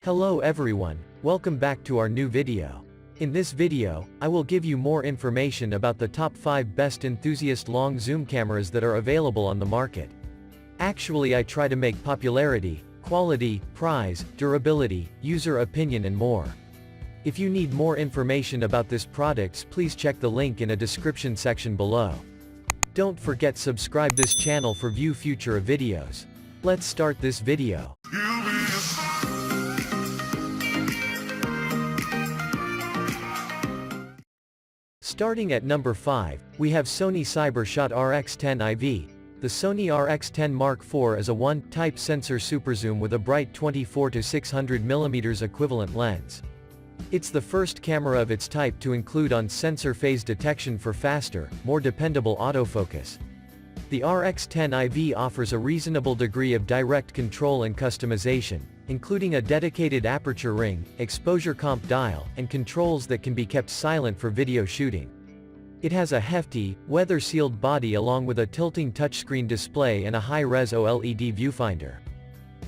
Hello everyone, welcome back to our new video. In this video, I will give you more information about the top 5 best enthusiast long zoom cameras that are available on the market. Actually, I try to make popularity, quality, price, durability, user opinion and more. If you need more information about this products, please check the link in a description section below. Don't forget subscribe this channel for view future videos. Let's start this video. Starting at number 5, we have Sony Cybershot RX10 IV. The Sony RX10 Mark IV is a 1-type sensor superzoom with a bright 24-600mm equivalent lens. It's the first camera of its type to include on-sensor phase detection for faster, more dependable autofocus. The RX10 IV offers a reasonable degree of direct control and customization, including a dedicated aperture ring, exposure comp dial, and controls that can be kept silent for video shooting. It has a hefty, weather-sealed body along with a tilting touchscreen display and a high-res OLED viewfinder.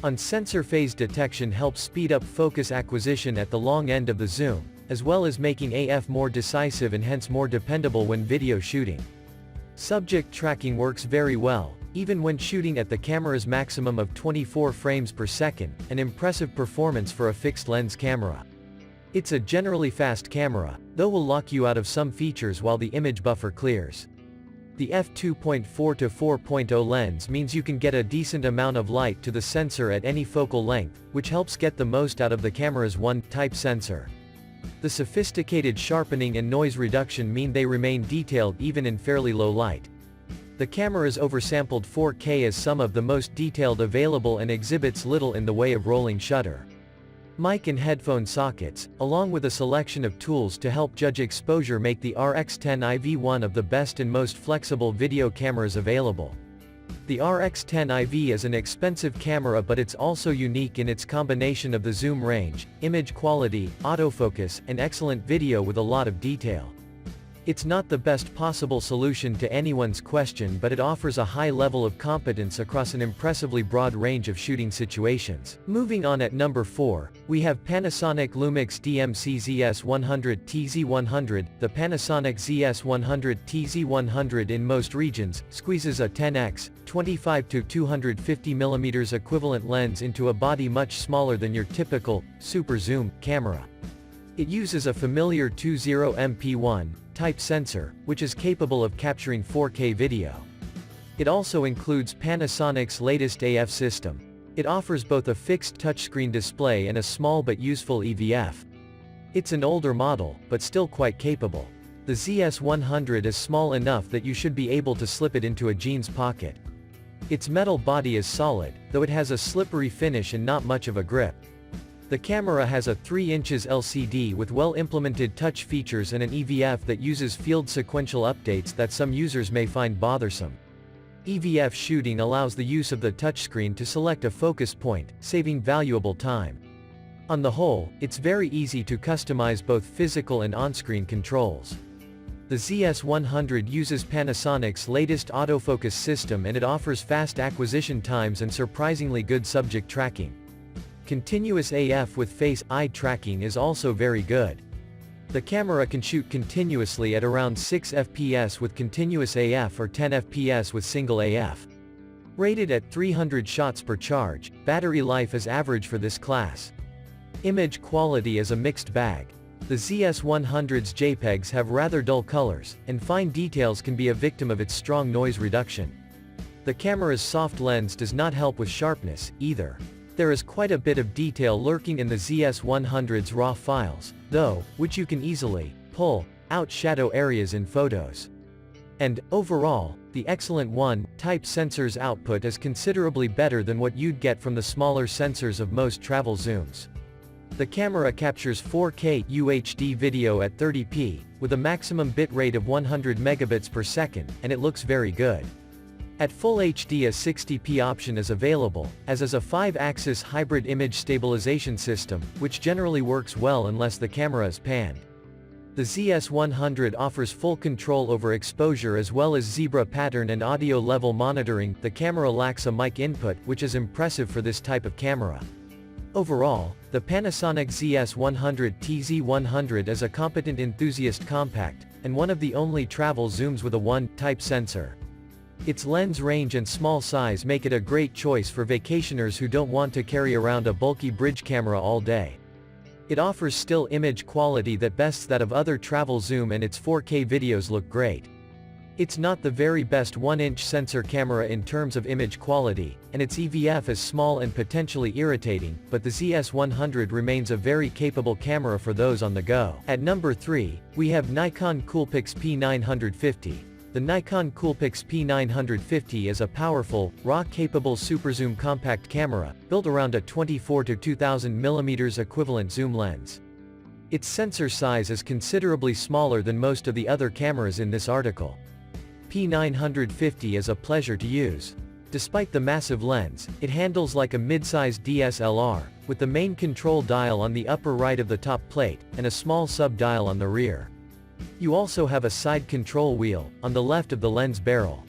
On-sensor phase detection helps speed up focus acquisition at the long end of the zoom, as well as making AF more decisive and hence more dependable when video shooting. Subject tracking works very well, even when shooting at the camera's maximum of 24 frames per second, an impressive performance for a fixed-lens camera. It's a generally fast camera, though will lock you out of some features while the image buffer clears. The f2.4 to 4.0 lens means you can get a decent amount of light to the sensor at any focal length, which helps get the most out of the camera's 1-type sensor. The sophisticated sharpening and noise reduction mean they remain detailed even in fairly low light. The camera's oversampled 4K is some of the most detailed available and exhibits little in the way of rolling shutter. Mic and headphone sockets, along with a selection of tools to help judge exposure, make the RX10 IV one of the best and most flexible video cameras available. The RX10 IV is an expensive camera, but it's also unique in its combination of the zoom range, image quality, autofocus, and excellent video with a lot of detail. It's not the best possible solution to anyone's question, but it offers a high level of competence across an impressively broad range of shooting situations. Moving on, at number 4, we have Panasonic Lumix DMC ZS100 TZ100. The Panasonic ZS100 TZ100 in most regions squeezes a 10x, 25-250mm equivalent lens into a body much smaller than your typical super zoom camera. It uses a familiar 20MP1 type sensor, which is capable of capturing 4K video. It also includes Panasonic's latest AF system. It offers both a fixed touchscreen display and a small but useful EVF. It's an older model, but still quite capable. The ZS100 is small enough that you should be able to slip it into a jeans pocket. Its metal body is solid, though it has a slippery finish and not much of a grip. The camera has a 3 inches LCD with well-implemented touch features and an EVF that uses field sequential updates that some users may find bothersome. EVF shooting allows the use of the touchscreen to select a focus point, saving valuable time. On the whole, it's very easy to customize both physical and on-screen controls. The ZS100 uses Panasonic's latest autofocus system, and it offers fast acquisition times and surprisingly good subject tracking. Continuous AF with face-eye tracking is also very good. The camera can shoot continuously at around 6 fps with continuous AF or 10 fps with single AF. Rated at 300 shots per charge, battery life is average for this class. Image quality is a mixed bag. The ZS100's JPEGs have rather dull colors, and fine details can be a victim of its strong noise reduction. The camera's soft lens does not help with sharpness, either. There is quite a bit of detail lurking in the ZS100's RAW files, though, which you can easily pull out shadow areas in photos. And, overall, the excellent 1-type sensor's output is considerably better than what you'd get from the smaller sensors of most travel zooms. The camera captures 4K UHD video at 30p, with a maximum bitrate of 100 megabits per second, and it looks very good. At Full HD, a 60p option is available, as is a 5-axis hybrid image stabilization system, which generally works well unless the camera is panned. The ZS100 offers full control over exposure as well as zebra pattern and audio level monitoring. The camera lacks a mic input, which is impressive for this type of camera. Overall, the Panasonic ZS100 is a competent enthusiast compact, and one of the only travel zooms with a 1-type sensor. Its lens range and small size make it a great choice for vacationers who don't want to carry around a bulky bridge camera all day. It offers still image quality that bests that of other travel zoom, and its 4K videos look great. It's not the very best 1-inch sensor camera in terms of image quality, and its EVF is small and potentially irritating, but the ZS100 remains a very capable camera for those on the go. At number 3, we have Nikon Coolpix P950. The Nikon Coolpix P950 is a powerful, RAW-capable superzoom compact camera, built around a 24 to 2000 mm equivalent zoom lens. Its sensor size is considerably smaller than most of the other cameras in this article. P950 is a pleasure to use. Despite the massive lens, it handles like a mid-sized DSLR, with the main control dial on the upper right of the top plate, and a small sub-dial on the rear. You also have a side control wheel, on the left of the lens barrel.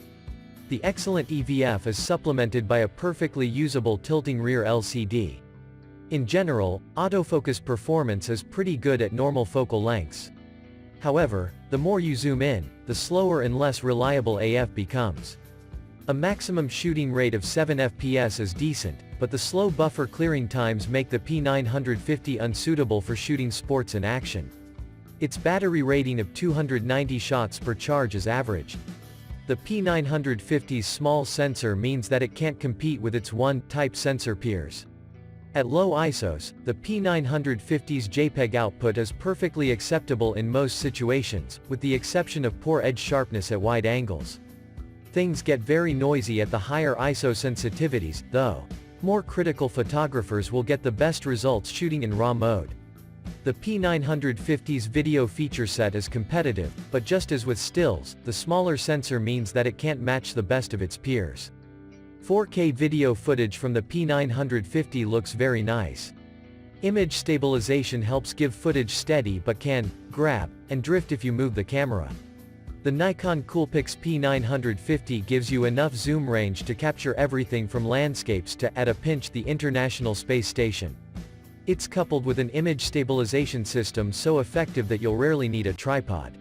The excellent EVF is supplemented by a perfectly usable tilting rear LCD. In general, autofocus performance is pretty good at normal focal lengths. However, the more you zoom in, the slower and less reliable AF becomes. A maximum shooting rate of 7 fps is decent, but the slow buffer clearing times make the P950 unsuitable for shooting sports in action. Its battery rating of 290 shots per charge is average. The P950's small sensor means that it can't compete with its 1-type sensor peers. At low ISOs, the P950's JPEG output is perfectly acceptable in most situations, with the exception of poor edge sharpness at wide angles. Things get very noisy at the higher ISO sensitivities, though. More critical photographers will get the best results shooting in RAW mode. The P950's video feature set is competitive, but just as with stills, the smaller sensor means that it can't match the best of its peers. 4K video footage from the P950 looks very nice. Image stabilization helps give footage steady but can grab and drift if you move the camera. The Nikon Coolpix P950 gives you enough zoom range to capture everything from landscapes to, at a pinch, the International Space Station. It's coupled with an image stabilization system so effective that you'll rarely need a tripod.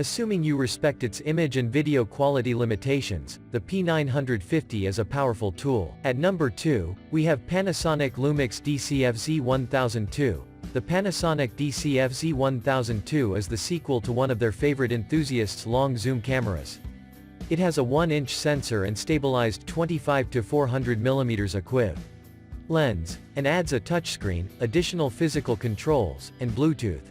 Assuming you respect its image and video quality limitations, the P950 is a powerful tool. At number 2, we have Panasonic Lumix DCF-Z1002. The Panasonic DCF-Z1002 is the sequel to one of their favorite enthusiasts' long zoom cameras. It has a 1-inch sensor and stabilized 25 to 400 mm equiv. lens, and adds a touchscreen, additional physical controls, and Bluetooth.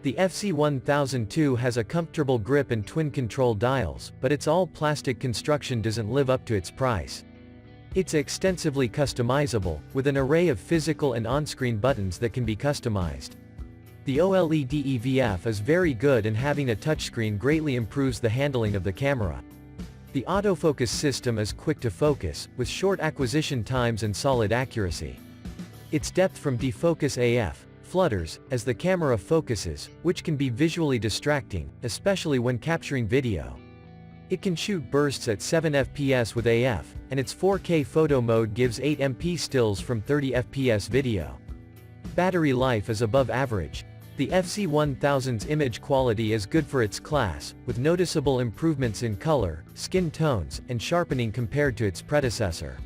The FZ1002 has a comfortable grip and twin control dials, but its all-plastic construction doesn't live up to its price. It's extensively customizable, with an array of physical and on-screen buttons that can be customized. The OLED EVF is very good, and having a touchscreen greatly improves the handling of the camera. The autofocus system is quick to focus, with short acquisition times and solid accuracy. Its depth from defocus AF flutters as the camera focuses, which can be visually distracting, especially when capturing video. It can shoot bursts at 7 fps with AF, and its 4K photo mode gives 8 MP stills from 30 fps video. Battery life is above average. The FZ1000's image quality is good for its class, with noticeable improvements in color, skin tones, and sharpening compared to its predecessor.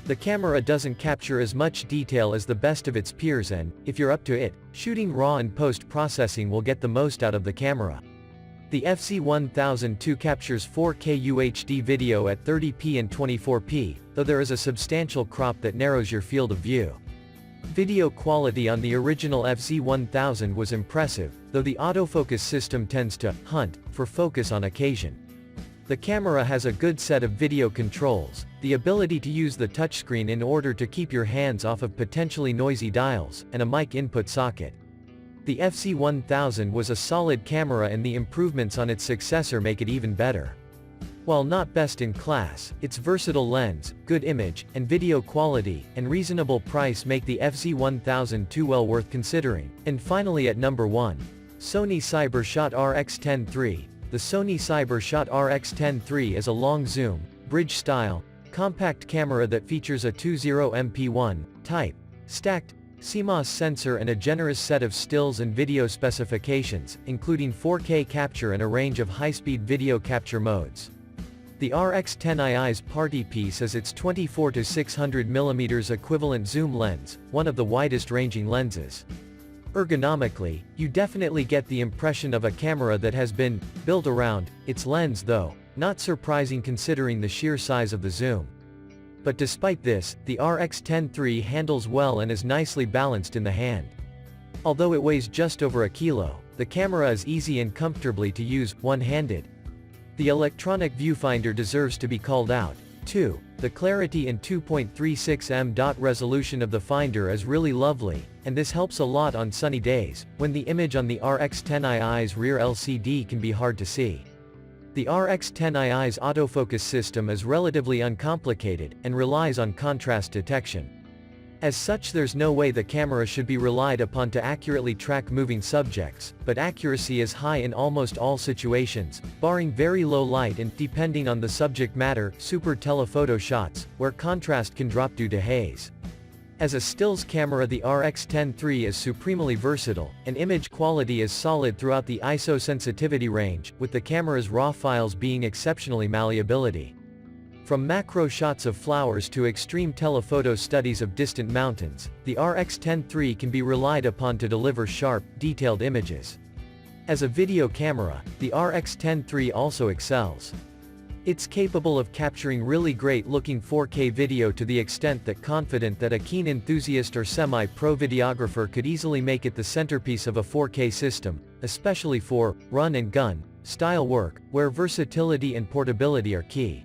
The camera doesn't capture as much detail as the best of its peers, and, if you're up to it, shooting RAW and post-processing will get the most out of the camera. The FZ1002 captures 4K UHD video at 30p and 24p, though there is a substantial crop that narrows your field of view. Video quality on the original FZ1000 was impressive, though the autofocus system tends to hunt for focus on occasion. The camera has a good set of video controls, the ability to use the touchscreen in order to keep your hands off of potentially noisy dials, and a mic input socket. The FZ1000 was a solid camera, and the improvements on its successor make it even better. While not best in class, its versatile lens, good image, and video quality, and reasonable price make the FZ1002 well worth considering. And finally, at number 1, Sony Cybershot RX10 III. The Sony Cybershot RX10 III is a long zoom, bridge style, compact camera that features a 20MP1 type Stacked CMOS sensor and a generous set of stills and video specifications, including 4K capture and a range of high-speed video capture modes. The RX10i's party piece is its 24 to 600 mm equivalent zoom lens, one of the widest ranging lenses. Ergonomically, you definitely get the impression of a camera that has been built around its lens, though not surprising considering the sheer size of the zoom. But despite this, the RX10 III handles well and is nicely balanced in the hand. Although it weighs just over a kilo, the camera is easy and comfortably to use one-handed. The electronic viewfinder deserves to be called out, too. The clarity and 2.36 m resolution of the finder is really lovely, and this helps a lot on sunny days, when the image on the RX10i's rear LCD can be hard to see. The RX10i's autofocus system is relatively uncomplicated, and relies on contrast detection. As such, there's no way the camera should be relied upon to accurately track moving subjects, but accuracy is high in almost all situations, barring very low light and, depending on the subject matter, super telephoto shots, where contrast can drop due to haze. As a stills camera, the RX10 III is supremely versatile, and image quality is solid throughout the ISO sensitivity range, with the camera's RAW files being exceptionally malleability. From macro shots of flowers to extreme telephoto studies of distant mountains, the RX10 III can be relied upon to deliver sharp, detailed images. As a video camera, the RX10 III also excels. It's capable of capturing really great-looking 4K video to the extent that confident that a keen enthusiast or semi-pro videographer could easily make it the centerpiece of a 4K system, especially for run-and-gun style work, where versatility and portability are key.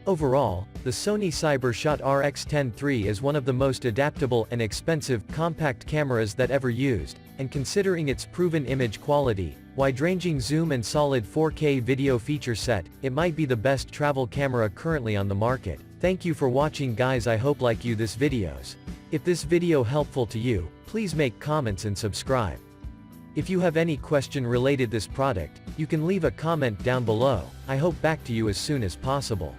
Overall, the Sony Cybershot RX10 III is one of the most adaptable and expensive compact cameras that ever used, and considering its proven image quality, wide-ranging zoom and solid 4K video feature set, it might be the best travel camera currently on the market. Thank you for watching, guys. I hope like you this videos. If this video helpful to you, please make comments and subscribe. If you have any question related this product, you can leave a comment down below. I hope back to you as soon as possible.